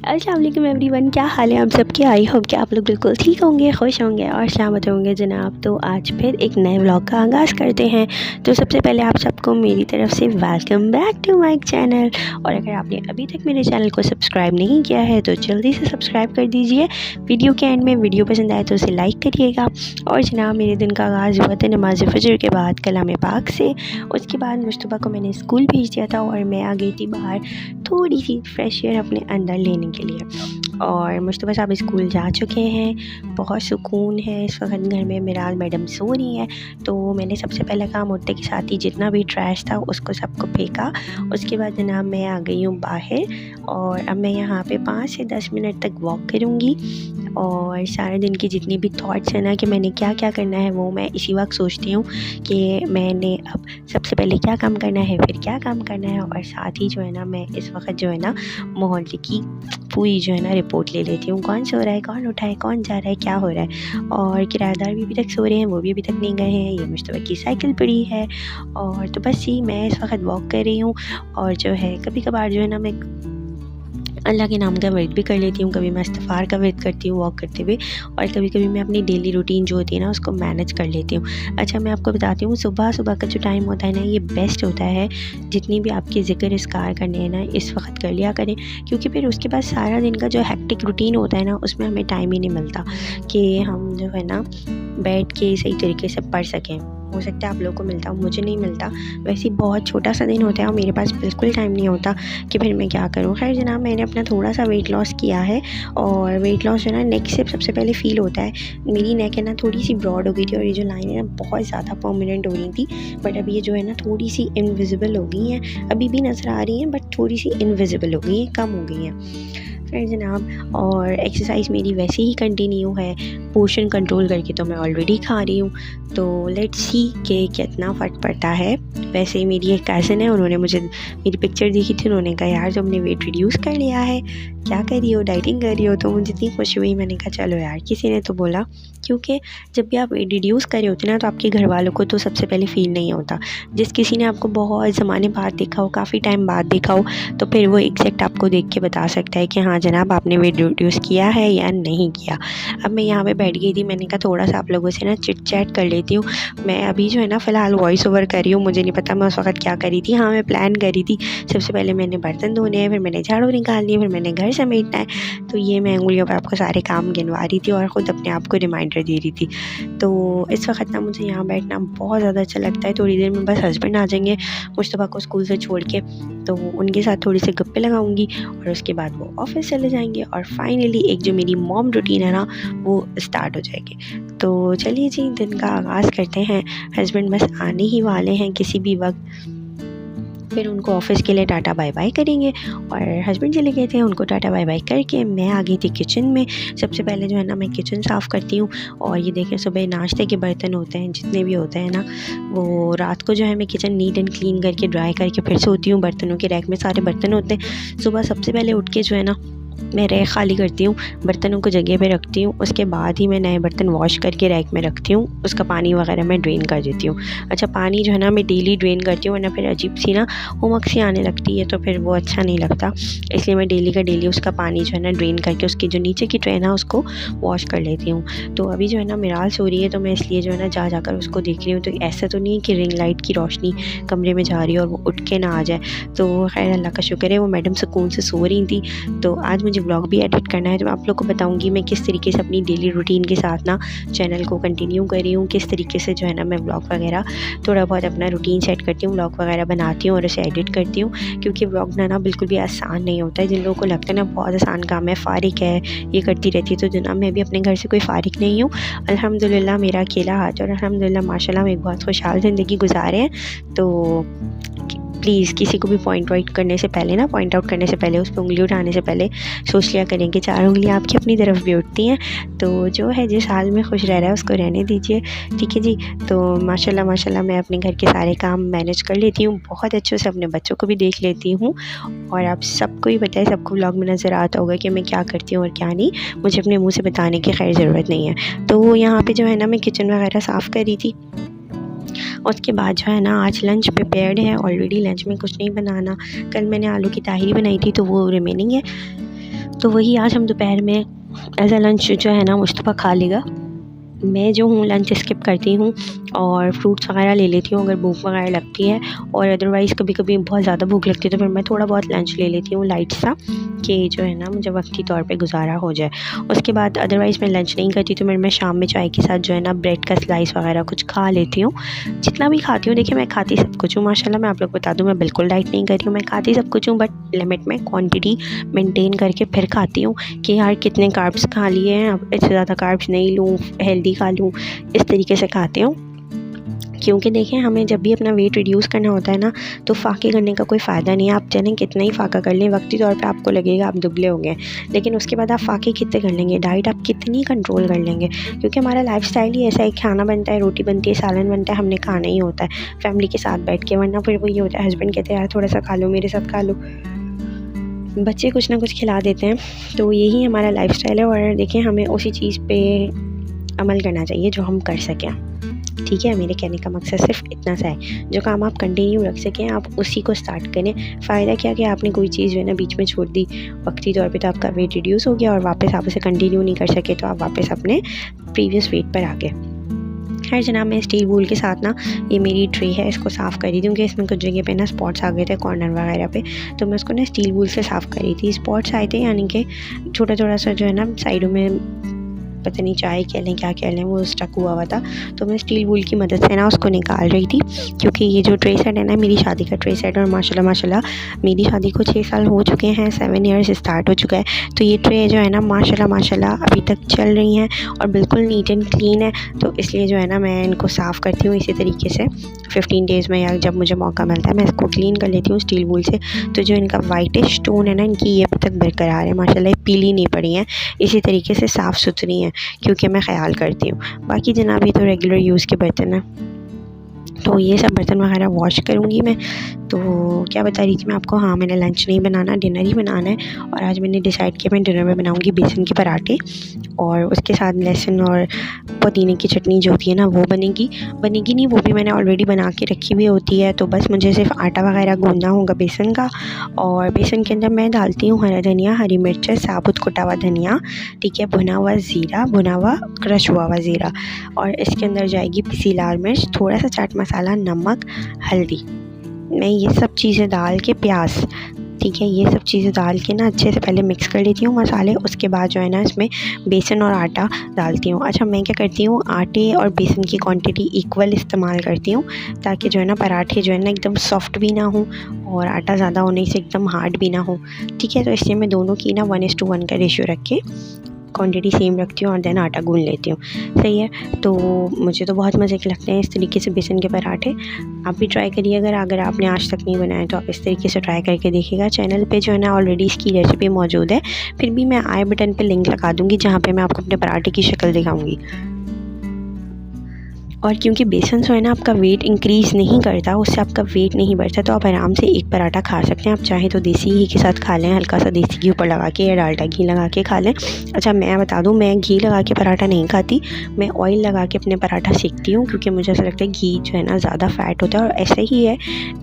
अस्सलाम वालेकुम एवरीवन, क्या हाल है आप सबके। आई होप कि आप लोग बिल्कुल ठीक होंगे, खुश होंगे और सलामत होंगे जनाब। तो आज फिर एक नए व्लॉग का आगाज़ करते हैं। तो सबसे पहले आप सबको मेरी तरफ से welcome back to my channel. और अगर आपने अभी तक मेरे चैनल को सब्सक्राइब नहीं किया है तो जल्दी से सब्सक्राइब कर दीजिए। वीडियो के एंड में वीडियो पसंद आए तो उसे लाइक करिएगा। और जनाब, मेरे दिन का आगाज़ हुआ था नमाज फजर के बाद कलाम पाक से। उसके बाद मुस्तफ़ा को मैंने स्कूल भेज दिया था और मैं आ गई थी बाहर थोड़ी सी फ्रेश एयर अपने अंदर लेने के लिए। और मुस्तफ़ा साहब स्कूल जा चुके हैं, बहुत सुकून है इस वक्त घर में। मिराल मैडम सो रही है। तो मैंने सबसे पहला काम उठते के साथ ही जितना भी ट्रैश था उसको सबको फेंका। उसके बाद जनाब मैं आ गई हूँ बाहर और अब मैं यहाँ पे 5 से 10 मिनट तक वॉक करूँगी। और सारे दिन की जितनी भी थॉट्स हैं ना कि मैंने क्या क्या करना है वो मैं इसी वक्त सोचती हूँ कि मैंने अब सबसे पहले क्या काम करना है, फिर क्या काम करना है। और साथ ही जो है ना मैं इस वक्त जो है ना मोहल्ले की पूरी जो है ना रिपोर्ट ले लेती हूँ, कौन सो रहा है, कौन उठा है, कौन जा रहा है, क्या हो रहा है। और किराएदार भी अभी तक सो रहे हैं, वो भी अभी तक नहीं गए हैं। ये मुस्तफ़ा की साइकिल पड़ी है। और तो बस ही मैं इस वक्त वॉक कर रही हूँ। और जो है कभी कभार जो है ना मैं अल्लाह के नाम का वर्ड भी कर लेती हूँ। कभी मैं इस्तिग़फ़ार का वर्ड करती हूँ वॉक करते हुए। और कभी कभी मैं अपनी डेली रूटीन जो होती है ना उसको मैनेज कर लेती हूँ। अच्छा, मैं आपको बताती हूँ, सुबह सुबह का जो टाइम होता है ना ये बेस्ट होता है। जितनी भी आपकी ज़िक्र इसकार करने हैं ना इस वक्त कर लिया करें, क्योंकि फिर उसके बाद सारा दिन का जो हेक्टिक रूटीन होता है ना उसमें हमें टाइम ही नहीं मिलता कि हम जो है ना बैठ के सही तरीके से पढ़ सकें। हो सकता है आप लोगों को मिलता, मुझे नहीं मिलता। वैसे बहुत छोटा सा दिन होता है और मेरे पास बिल्कुल टाइम नहीं होता कि फिर मैं क्या करूँ। खैर जनाब, मैंने अपना थोड़ा सा वेट लॉस किया है। और वेट लॉस जो है ना नेक से सबसे पहले फ़ील होता है। मेरी नेक है ना थोड़ी सी ब्रॉड हो गई थी और ये जो लाइन है ना बहुत ज़्यादा परमानेंट हो रही थी। बट अब ये जो है ना थोड़ी सी इनविजिबल हो गई हैं। अभी भी नज़र आ रही हैं बट थोड़ी सी इनविजिबल हो गई हैं, कम हो गई हैं। फिर जनाब, और एक्सरसाइज मेरी वैसे ही कंटिन्यू है। पोर्शन कंट्रोल करके तो मैं ऑलरेडी खा रही हूँ। तो लेट्स सी कि कितना फ़र्क पड़ता है। वैसे ही मेरी एक कज़न है, उन्होंने मुझे मेरी पिक्चर देखी थी। उन्होंने कहा यार तुमने वेट रिड्यूस कर लिया है, क्या कर रही हो, डाइटिंग कर रही हो। तो मुझे इतनी खुशी हुई। मैंने कहा चलो यार, किसी ने तो बोला। क्योंकि जब भी आप वेट रिड्यूस कर रहे होते ना तो आपके घर वालों को तो सबसे पहले फ़ील नहीं होता। जिस किसी ने आपको बहुत ज़माने बाद देखा हो, काफ़ी टाइम बाद देखा हो, तो फिर वो एग्जैक्ट आपको देख के बता सकता है कि हाँ जनाब आपने वेट रिड्यूस किया है या नहीं किया। अब मैं यहाँ पे बैठ गई थी, मैंने कहा थोड़ा सा आप लोगों से ना चिट चैट कर लेती हूँ। मैं अभी जो है ना फ़िलहाल वॉइस ओवर कर रही हूँ, मुझे नहीं पता मैं उस वक्त क्या करी थी। हाँ, मैं प्लान करी थी। सबसे पहले मैंने बर्तन धोने हैं, फिर मैंने झाड़ू निकालनी है, फिर मैंने घर समेटना है। तो ये मैं उंगलियों पर आपको सारे काम गिनवा रही थी और ख़ुद अपने आप को रिमाइंडर दे रही थी। तो इस वक्त ना मुझे यहाँ बैठना बहुत ज़्यादा अच्छा लगता है। थोड़ी देर में बस हस्बैंड आ जाएंगे मुस्तफ़ा को स्कूल से छोड़ के, तो उनके साथ थोड़ी सी गप्पे लगाऊंगी और उसके बाद वो ऑफिस चले जाएंगे और फाइनली एक जो मेरी मॉम रूटीन है ना वो स्टार्ट हो जाएगी। तो चलिए जी, दिन का आगाज़ करते हैं। हस्बैंड बस आने ही वाले हैं किसी भी वक्त, फिर उनको ऑफ़िस के लिए टाटा बाय बाय करेंगे। और हस्बैंड चले गए थे, उनको टाटा बाय बाय करके मैं आ गई थी किचन में। सबसे पहले जो है ना मैं किचन साफ़ करती हूँ। और ये देखें, सुबह नाश्ते के बर्तन होते हैं जितने भी होते हैं ना, वो रात को जो है मैं किचन नीट एंड क्लीन करके ड्राई करके फिर सोती हूँ। बर्तनों के रैक में सारे बर्तन होते हैं। सुबह सबसे पहले उठ के जो है ना मैं रैक खाली करती हूँ, बर्तनों को जगह पे रखती हूँ। उसके बाद ही मैं नए बर्तन वॉश करके रैक में रखती हूँ। उसका पानी वगैरह मैं ड्रेन कर देती हूँ। अच्छा, पानी जो है ना मैं डेली ड्रेन करती हूँ, वरना फिर अजीब सी ना उमक सी आने लगती है, तो फिर वो अच्छा नहीं लगता। इसलिए मैं डेली का डेली उसका पानी जो है ना ड्रेन करके उसकी जो नीचे की ट्रे ना उसको वॉश कर लेती हूँ। तो अभी जो है ना मिराल सो रही है, तो मैं इसलिए जो है ना जाकर उसको देख रही हूँ। तो ऐसा तो नहीं है कि रिंग लाइट की रोशनी कमरे में जा रही है और वो उठ के ना आ जाए। तो खैर अल्लाह का शुक्र है, वो मैडम सुकून से सो रही थी। तो आज मुझे ब्लॉग भी एडिट करना है, तो मैं आप लोग को बताऊंगी मैं किस तरीके से अपनी डेली रूटीन के साथ ना चैनल को कंटिन्यू कर रही हूँ। किस तरीके से जो है ना मैं ब्लॉग वगैरह थोड़ा बहुत अपना रूटीन सेट करती हूँ, ब्लॉग वगैरह बनाती हूँ और उसे एडिट करती हूँ। क्योंकि ब्लॉग बनाना बिल्कुल भी आसान नहीं होता है। जिन लोगों को लगता है ना बहुत आसान काम है, फ़ारिग है, ये करती रहती है, तो जनाब मैं भी अपने घर से कोई फ़ारिग नहीं हूँ। अल्हम्दुलिल्लाह मेरा अकेला हाथ और अल्हम्दुलिल्लाह माशाल्लाह हम एक बहुत खुशहाल ज़िंदगी गुजारे हैं। तो प्लीज़ किसी को भी पॉइंट आउट करने से पहले उस पर उंगली उठाने से पहले सोच लिया करें कि 4 उंगलियां आपकी अपनी तरफ भी उठती हैं। तो जो है जिस हाल में खुश रह रहा है उसको रहने दीजिए, ठीक है जी। तो माशाल्लाह मैं अपने घर के सारे काम मैनेज कर लेती हूँ बहुत अच्छे से, अपने बच्चों को भी देख लेती हूँ। और आप सबको ही पता है, सबको व्लॉग में नज़र आता होगा कि मैं क्या करती हूँ और क्या नहीं। मुझे अपने मुँह से बताने की खैर ज़रूरत नहीं है। तो यहाँ पर जो है ना मैं किचन वगैरह साफ़ कर रही थी। उसके बाद जो है ना आज लंच प्रिपेयर्ड है ऑलरेडी। लंच में कुछ नहीं बनाना, कल मैंने आलू की ताहिरी बनाई थी तो वो रिमेनिंग है। तो वही आज हम दोपहर में एज़ अ लंच जो है ना मुश्तबा खा लेगा। मैं जो हूँ लंच स्किप करती हूँ और फ्रूट्स वगैरह ले लेती हूँ अगर भूख वगैरह लगती है, और अदरवाइज़ कभी कभी बहुत ज़्यादा भूख लगती है तो फिर मैं थोड़ा बहुत लंच ले लेती हूँ लाइट सा, कि जो है ना मुझे वक्ती तौर पे गुजारा हो जाए। उसके बाद अदरवाइज़ मैं लंच नहीं करती, तो मैं शाम में चाय के साथ जो है ना ब्रेड का स्लाइस वगैरह कुछ खा लेती हूँ। जितना भी खाती हूँ, देखिए मैं खाती सब कुछ हूँ माशाल्लाह, मैं आप लोग बता दूँ मैं बिल्कुल डाइट नहीं कर रही हूँ, मैं खाती सब कुछ हूँ, बट लिमिट में क्वांटिटी मेंटेन करके फिर खाती हूँ कि यार कितने कार्ब्स खा लिए हैं, अब इससे ज़्यादा कार्ब्स नहीं लूँ, हेल्दी खा लूँ, इस तरीके से खाती हूँ। क्योंकि देखें हमें जब भी अपना वेट रिड्यूस करना होता है ना, तो फ़ाके करने का कोई फ़ायदा नहीं है। आप चाहें कितना ही फ़ाका कर लें, वक्ती तौर पे आपको लगेगा आप दुबले हो गए, लेकिन उसके बाद आप फ़ाके कितने कर लेंगे, डाइट आप कितनी कंट्रोल कर लेंगे। क्योंकि हमारा लाइफ़स्टाइल ही ऐसा है, खाना बनता है, रोटी बनती है, सालन बनता है, हमने खाना ही होता है फैमिली के साथ बैठ के, वरना फिर वो ये होता है हस्बैंड कहते हैं यार थोड़ा सा खा लो, मेरे साथ खा लो, बच्चे कुछ ना कुछ खिला देते हैं। तो यही हमारा लाइफ़स्टाइल है, और देखें हमें उसी चीज़ पे अमल करना चाहिए जो हम कर सकें। ठीक है, मेरे कहने का मकसद सिर्फ इतना सा है, जो काम आप कंटिन्यू रख सकें आप उसी को स्टार्ट करें। फ़ायदा क्या कि आपने कोई चीज़ जो है ना बीच में छोड़ दी वक्ती तौर पे, तो आपका वेट रिड्यूस हो गया और वापस आप उसे कंटिन्यू नहीं कर सके, तो आप वापस अपने प्रीवियस वेट पर आ गए। खैर जनाब, मैं स्टील वूल के साथ ना ये मेरी ट्रे है, इसको साफ़ कर रही थी क्योंकि इसमें कुछ जगह पे ना स्पॉट्स आ गए थे कॉर्नर वगैरह पे, तो मैं उसको ना स्टील वूल से साफ़ कर रही थी। स्पॉट्स आए थे यानी कि छोटा सा जो है ना साइडों में पता नहीं चाय कह लें क्या कह लें, वो स्टक हुआ था, तो मैं स्टील वूल की मदद से ना उसको निकाल रही थी। क्योंकि ये जो ट्रे सेट है ना मेरी शादी का ट्रे सेट, और माशाल्लाह मेरी शादी को 6 साल हो चुके हैं, 7 ईयर्स स्टार्ट हो चुका है, तो ये ट्रे जो है ना माशाल्लाह अभी तक चल रही हैं और बिल्कुल नीट एंड क्लीन है। तो इसलिए जो है ना मैं इनको साफ़ करती हूँ इसी तरीके से 15 डेज़ में, या जब मुझे मौका मिलता है मैं इसको क्लीन कर लेती हूँ स्टील वूल से। तो जो इनका वाइटिश टोन है ना इनकी, ये अभी तक बरकरार है माशाल्लाह, पीली नहीं पड़ी हैं, इसी तरीके से साफ़ सुथरी हैं क्योंकि मैं ख्याल करती हूँ। बाकी जनाब ये तो रेगुलर यूज़ के बर्तन हैं, तो ये सब बर्तन वगैरह वॉश करूँगी मैं। तो क्या बता रही थी मैं आपको, हाँ मैंने लंच नहीं बनाना, डिनर ही बनाना है, और आज मैंने डिसाइड किया मैं डिनर में बनाऊँगी बेसन के पराठे, और उसके साथ लहसुन और पुदीने की चटनी जो होती है ना वो बनेगी नहीं, वो भी मैंने ऑलरेडी बना के रखी हुई होती है। तो बस मुझे सिर्फ आटा वगैरह गूंदना होगा बेसन का, और बेसन के अंदर मैं डालती हूँ हरा धनिया, हरी मिर्च, साबुत कुटा हुआ धनिया, ठीक है, भुना हुआ ज़ीरा, भुना हुआ क्रश हुआ ज़ीरा, और इसके अंदर जाएगी पिसी लाल मिर्च, थोड़ा सा चाट मसाला, नमक, हल्दी। मैं ये सब चीज़ें डाल के, प्याज, ठीक है, ये सब चीज़ें डाल के ना अच्छे से पहले मिक्स कर लेती हूँ मसाले। उसके बाद जो है ना इसमें बेसन और आटा डालती हूँ। अच्छा, मैं क्या करती हूँ आटे और बेसन की क्वांटिटी इक्वल इस्तेमाल करती हूँ, ताकि जो है ना पराठे जो है ना एकदम सॉफ्ट भी ना हो और आटा ज़्यादा होने से एकदम हार्ड भी ना हो, ठीक है। तो इसलिए मैं दोनों की ना 1:1 का रेशियो रख के क्वांटिटी सेम रखती हूँ और देन आटा गूंद लेती हूँ, सही है। तो मुझे तो बहुत मज़े के लगते हैं इस तरीके से बेसन के पराठे। आप भी ट्राई करिए, अगर आपने आज तक नहीं बनाए तो आप इस तरीके से ट्राई करके देखिएगा। चैनल पे जो है ना ऑलरेडी इसकी रेसिपी मौजूद है, फिर भी मैं आई बटन पे लिंक लगा दूँगी जहाँ पे मैं आपको अपने पराठे की शक्ल दिखाऊँगी। और क्योंकि बेसन जो है ना आपका वेट इंक्रीज़ नहीं करता, उससे आपका वेट नहीं बढ़ता, तो आप आराम से एक पराठा खा सकते हैं। आप चाहें तो देसी घी के साथ खा लें, हल्का सा देसी घी ऊपर लगा के या डालडा घी लगा के खा लें। अच्छा, मैं बता दूं, मैं घी लगा के पराठा नहीं खाती, मैं ऑयल लगा के अपने पराठा सेकती हूँ, क्योंकि मुझे ऐसा लगता है घी जो है ना ज़्यादा फ़ैट होता है, और ऐसे ही है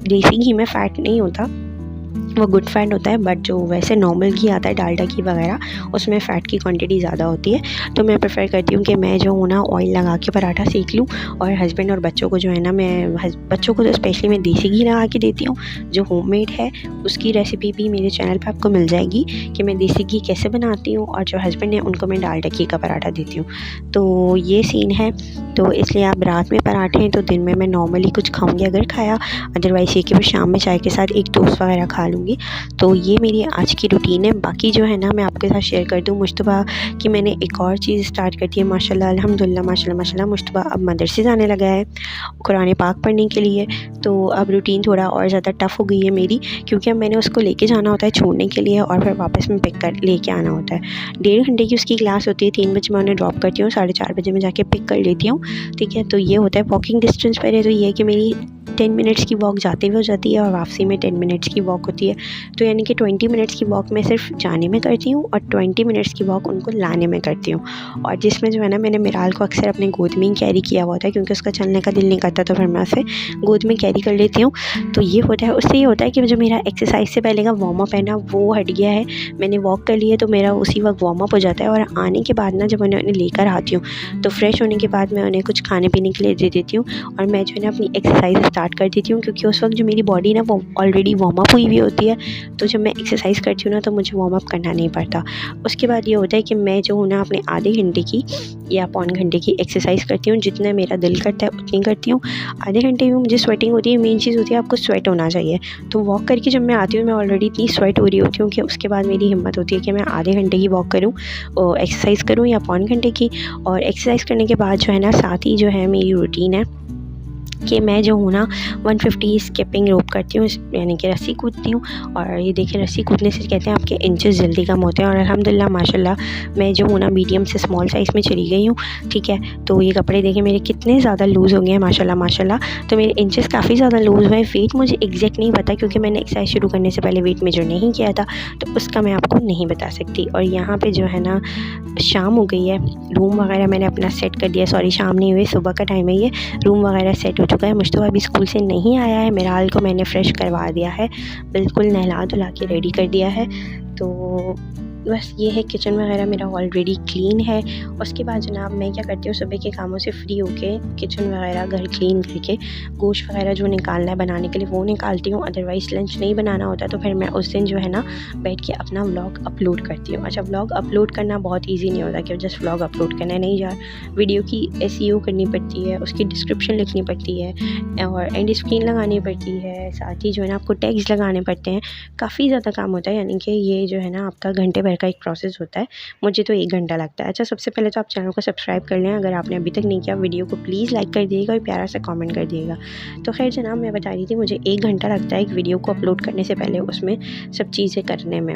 देसी घी में फ़ैट नहीं होता, वो गुड फैट होता है, बट जो वैसे नॉर्मल घी आता है डालडा घी वगैरह उसमें फ़ैट की क्वांटिटी ज़्यादा होती है। तो मैं प्रेफर करती हूँ कि मैं जो हूँ ना ऑयल लगा के पराठा सेक लूँ, और हस्बैंड और बच्चों को जो है ना बच्चों को तो स्पेशली मैं देसी घी लगा के देती हूँ जो होममेड है। उसकी रेसिपी भी मेरे चैनल पर आपको मिल जाएगी कि मैं देसी घी कैसे बनाती हूँ, और जो हस्बैंड है उनको मैं डालडा घी का पराठा देती हूँ। तो ये सीन है। तो इसलिए आप रात में पराठे हैं तो दिन में मैं नॉर्मली कुछ खाऊँगी अगर खाया, अदरवाइज़ ये कि मैं शाम में चाय के साथ एक टोस्ट वगैरह खा लूँगी। तो ये मेरी आज की रूटीन है। बाकी जो है ना मैं आपके साथ शेयर कर दूँ मुश्तबा कि मैंने एक और चीज़ स्टार्ट कर दी है माशाल्लाह, अल्हम्दुलिल्लाह, माशाल्लाह। मुश्तबा अब मदरसे जाने लगा है कुरान पाक पढ़ने के लिए, तो अब रूटीन थोड़ा और ज़्यादा टफ़ हो गई है मेरी, क्योंकि अब मैंने उसको लेके जाना होता है छोड़ने के लिए, और फिर वापस में पिक कर लेके आना होता है। 1.5 घंटे की उसकी क्लास होती है, 3 बजे मैं उन्हें ड्रॉप करती हूँ, 4:30 बजे मैं जाके पिक कर लेती हूँ, ठीक है। तो ये होता है वॉकिंग डिस्टेंस पर है, तो ये है कि मेरी 10 मिनट्स की वॉक जाते हुए हो जाती है और वापसी में 10 मिनट्स की वॉक होती है। तो यानी कि 20 मिनट्स की वॉक मैं सिर्फ जाने में करती हूँ और 20 मिनट्स की वॉक उनको लाने में करती हूँ। और जिसमें जो है ना, मैंने मिराल को अक्सर अपने गोद में ही कैरी किया हुआ था क्योंकि उसका चलने का दिल नहीं करता, तो फिर मैं उसे गोद में कैरी कर लेती हूँ। तो ये होता है, उससे ये होता है कि जो मेरा एक्सरसाइज से पहले का वार्म अप है ना, वो हट गया है। मैंने वॉक कर लिया तो मेरा उसी वक्त वार्म अप हो जाता है। और आने के बाद ना, जब उन्हें लेकर आती हूँ तो फ्रेश होने के बाद मैं उन्हें कुछ खाने पीने के लिए दे देती हूँ और मैं जो है ना अपनी एक्सरसाइज स्टार्ट कर देती हूँ, क्योंकि उस वक्त जो मेरी बॉडी ना वो ऑलरेडी वार्म अप हुई हुई होती है। तो जब मैं एक्सरसाइज करती हूँ ना, तो मुझे वार्म अप करना नहीं पड़ता। उसके बाद ये होता है कि मैं जो हूँ ना अपने आधे घंटे की या पौन घंटे की एक्सरसाइज करती हूँ, जितना मेरा दिल करता है उतनी करती हूँ। आधे घंटे में मुझे स्वेटिंग होती है, मेन चीज़ होती है आपको स्वेट होना चाहिए। तो वॉक करके जब मैं आती हूँ, मैं ऑलरेडी इतनी स्वेट हो रही होती हूँ कि उसके बाद मेरी हिम्मत होती है कि मैं आधे घंटे की वॉक करूँ, एक्सरसाइज करूँ या पौन घंटे की। और एक्सरसाइज करने के बाद जो है ना, साथ ही जो है मेरी रूटीन है कि मैं जो हूँ ना 150 स्किपिंग रोप करती हूँ, यानी कि रस्सी कूदती हूँ। और ये देखिए, रस्सी कूदने से कहते हैं आपके इंचेस जल्दी कम होते हैं। और अल्हम्दुलिल्लाह माशाल्लाह मैं जो हूँ ना मीडियम से स्मॉल साइज़ में चली गई हूँ, ठीक है। तो ये कपड़े देखिए मेरे कितने ज़्यादा लूज़ हो गए हैं माशाल्लाह माशाल्लाह। तो मेरे इंचेस काफ़ी ज़्यादा लूज़ हुए हैं। वेट मुझे एग्जैक्ट नहीं पता क्योंकि मैंने एक्सरसाइज शुरू करने से पहले वेट मेजर नहीं किया था, तो उसका मैं आपको नहीं बता सकती। और यहाँ पर जो है ना, शाम हो गई है, रूम वगैरह मैंने अपना सेट कर दिया। सॉरी, शाम नहीं हुई, सुबह का टाइम है ये। रूम वगैरह सेट हो चुका है। मुश्तबा अभी स्कूल से नहीं आया है। मिराल को मैंने फ़्रेश करवा दिया है, बिल्कुल नहला धुला के रेडी कर दिया है। तो बस ये है, किचन वगैरह मेरा ऑलरेडी क्लीन है। उसके बाद जनाब मैं क्या करती हूँ, सुबह के कामों से फ्री होके किचन वगैरह घर क्लीन करके गोश्त वगैरह जो निकालना है बनाने के लिए वो निकालती हूँ। अदरवाइज़ लंच नहीं बनाना होता तो फिर मैं उस दिन जो है ना बैठ के अपना व्लॉग अपलोड करती हूँ। अच्छा, व्लॉग अपलोड करना बहुत ईजी नहीं होता कि जस्ट व्लॉग अपलोड करना है, नहीं यार। वीडियो की SEO करनी पड़ती है, उसकी डिस्क्रिप्शन लिखनी पड़ती है और एंड स्क्रीन लगानी पड़ती है, साथ ही जो है ना आपको टैग्स लगाने पड़ते हैं। काफ़ी ज़्यादा काम होता है, यानी कि ये जो है ना आपका घंटे भर का एक प्रोसेस होता है। मुझे तो 1 घंटा लगता है। अच्छा, सबसे पहले तो आप चैनल को सब्सक्राइब कर लें अगर आपने अभी तक नहीं किया। वीडियो को प्लीज़ लाइक कर दिएगा और प्यारा सा कमेंट कर दिएगा। तो खैर जनाब, मैं बता रही थी मुझे 1 घंटा लगता है एक वीडियो को अपलोड करने से पहले उसमें सब चीज़ें करने में।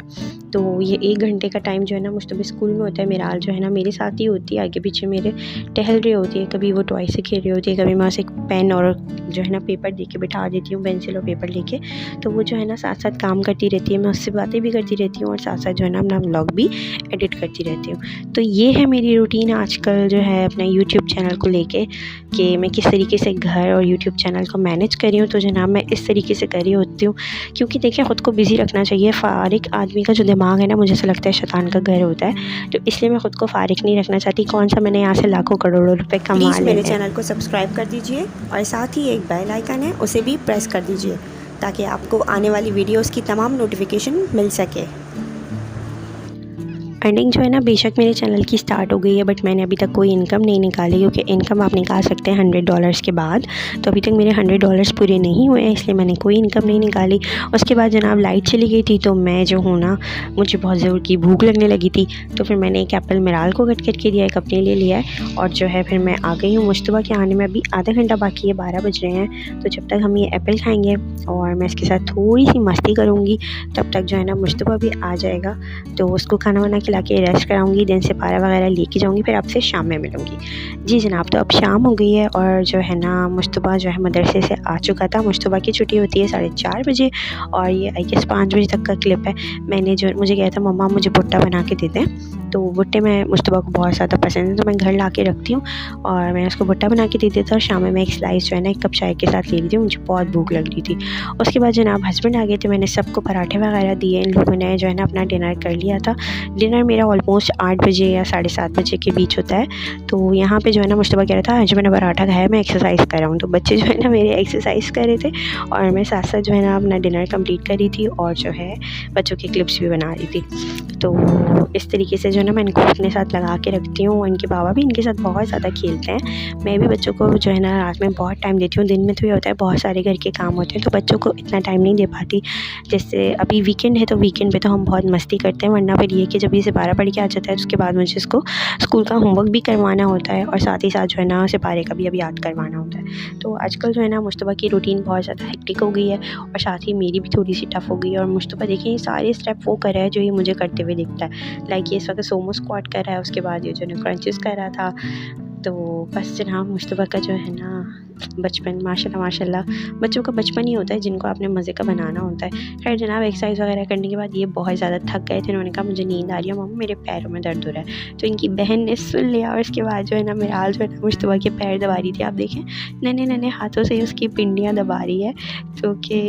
तो ये 1 घंटे का टाइम जो है ना मुझे स्कूल में होता है। मिराल जो है ना मेरे साथ ही होती है, आगे पीछे मेरे टहल रही होती है। कभी वो टॉय से खेल रही होती है, कभी मैं उसे पेन और जो है ना पेपर दे के बिठा देती हूँ, पेंसिल और पेपर लेके। तो वो जो है ना साथ साथ काम करती रहती है, मैं उससे बातें भी करती रहती हूँ और साथ साथ जो है ना अपना व्लॉग भी एडिट करती रहती हूँ। तो ये है मेरी रूटीन आजकल जो है अपना यूट्यूब चैनल को लेके, कि मैं किस तरीके से घर और यूट्यूब चैनल को मैनेज कर रही हूँ। तो जनाब मैं इस तरीके से कर रही होती हूँ, क्योंकि देखिए ख़ुद को बिज़ी रखना चाहिए। फ़ारिग आदमी का जो दिमाग है ना, मुझे ऐसा लगता है शैतान का घर होता है। तो इसलिए मैं ख़ुद को फ़ारिग नहीं रखना चाहती। कौन सा मैंने यहाँ से लाखों करोड़ों रुपए कमा लिए। प्लीज़ मेरे चैनल को सब्सक्राइब कर दीजिए और साथ ही एक बेल आइकन है उसे भी प्रेस कर दीजिए ताकि आपको आने वाली वीडियोस की तमाम नोटिफिकेशन मिल सके। अर्निंग जो है ना बेशक मेरे चैनल की स्टार्ट हो गई है, बट मैंने अभी तक कोई इनकम नहीं निकाली, क्योंकि इनकम आप निकाल सकते हैं $100 के बाद। तो अभी तक मेरे $100 पूरे नहीं हुए हैं, इसलिए मैंने कोई इनकम नहीं निकाली। उसके बाद जनाब लाइट चली गई थी, तो मैं जो हूँ ना मुझे बहुत ज़ोर की भूख लगने लगी थी। तो फिर मैंने एक एप्पल मिराल को कट करके दिया, एक अपने लिए लिया है और जो है फिर मैं आ गई हूँ। मुश्तबा के आने में अभी आधा घंटा बाकी है, 12 बज रहे हैं। तो जब तक हम ये एप्पल खाएँगे और मैं इसके साथ थोड़ी सी मस्ती करूँगी, तब तक जो है ना मुश्तबा भी आ जाएगा। तो उसको खाना वाना खिला के रेस्ट कराऊंगी, दिन से पारा वगैरह लेके जाऊंगी, फिर आपसे शाम में मिलूंगी। जी जनाब, तो अब शाम हो गई है और जो है ना मुश्तबा जो है मदरसे से आ चुका था। मुश्तबा की छुट्टी होती है 4:30 बजे और ये आई गेस 5 बजे तक का क्लिप है। मैंने जो मुझे कहा था मम्मा मुझे भुट्टा बना के देते हैं, तो भुट्टे में मुश्तबा को बहुत ज़्यादा पसंद है, तो मैं घर ला के रखती हूँ और मैं उसको भुट्टा बना के दे देता हूँ। शाम में मैं एक स्लाइस जो है ना एक कप चाय के साथ ले ली थी, मुझे बहुत भूख लग रही थी। उसके बाद जनाब हस्बैंड आ गए थे, मैंने सबको पराठे वगैरह दिए। इन लोगों ने जो है ना अपना डिनर कर लिया था। डिनर मेरा ऑलमोस्ट 8 बजे या 7:30 बजे के बीच होता है। तो यहाँ पे जो है ना मुश्तबा कह रहा था आज मैंने पराठा खाया, मैं एक्सरसाइज कर रहा हूँ। तो बच्चे जो है ना मेरे एक्सरसाइज कर रहे थे और मैं साथ साथ जो है ना अपना डिनर कंप्लीट कर रही थी और जो है बच्चों के क्लिप्स भी बना रही थी। तो इस तरीके से जो है ना मैं इनको अपने साथ लगा के रखती हूँ। इनके बाबा भी इनके साथ बहुत ज़्यादा खेलते हैं। मैं भी बच्चों को जो है ना रात में बहुत टाइम देती हूँ। दिन में तो ये होता है बहुत सारे घर के काम होते हैं, तो बच्चों को इतना टाइम नहीं दे पाती। जैसे अभी वीकेंड है तो वीकेंड पे तो हम बहुत मस्ती करते हैं, वरना फिर ये कि जब ये सिपारा पढ़ के आ जाता है तो उसके बाद मुझे इसको स्कूल का होमवर्क भी करवाना होता है और साथ ही साथ जो है ना सिपारे का भी अब याद करवाना होता है। तो आजकल जो है ना मुश्तबा की रूटीन बहुत ज़्यादा हेक्टिक हो गई है और साथ ही मेरी भी थोड़ी सी टफ हो गई है। और मुश्तबा देखिए सारे स्टेप वो कर रहा है जो ये मुझे करते हुए दिखता है। लाइक ये इस वक्त सोमो स्क्वाट कर रहा है, उसके बाद ये जो है क्रंचेस कर रहा था। तो बस जनाब मुश्तबा का जो है ना बचपन माशाल्लाह माशाल्लाह बच्चों का बचपन ही होता है जिनको आपने मज़े का बनाना होता है। खैर जनाब एक्सरसाइज वगैरह करने के बाद ये बहुत ज़्यादा थक गए थे। उन्होंने कहा मुझे नींद आ रही है मम्मा, मेरे पैरों में दर्द हो रहा है। तो इनकी बहन ने सुन लिया और उसके बाद जो है ना मिराल जो है ना मुश्तबा के पैर दबा रही थी। आप देखें नन्हे नन्हे हाथों से उसकी पिंडियाँ दबा रही है। तो कि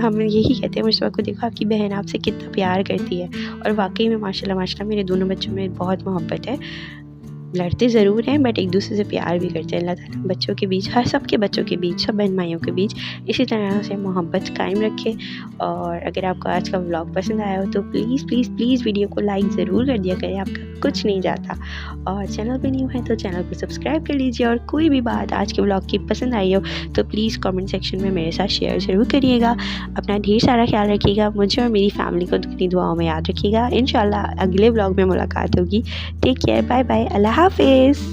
हम यही कहते हैं मुश्तबा को, देखो आपकी बहन आपसे कितना प्यार करती है। और वाकई में माशाल्लाह माशाल्लाह मेरे दोनों बच्चों में बहुत मोहब्बत है। लड़ते ज़रूर हैं बट एक दूसरे से प्यार भी करते हैं। अल्लाह ताला बच्चों के बीच, हर सब के बच्चों के बीच, सब बहन भाइयों के बीच इसी तरह से मोहब्बत कायम रखे। और अगर आपको आज का व्लॉग पसंद आया हो तो प्लीज़ प्लीज़ प्लीज़ वीडियो को लाइक ज़रूर कर दिया करें, आपका कुछ नहीं जाता। और चैनल पे न्यू है तो चैनल को सब्सक्राइब कर लीजिए। और कोई भी बात आज के व्लॉग की पसंद आई हो तो प्लीज़ कमेंट सेक्शन में मेरे साथ शेयर ज़रूर करिएगा। अपना ढेर सारा ख्याल रखिएगा, मुझे और मेरी फैमिली को अपनी दुआओं में याद रखिएगा। इंशाल्लाह अगले व्लॉग में मुलाकात होगी। टेक केयर, बाय बाय, अल्लाह हाफिज़।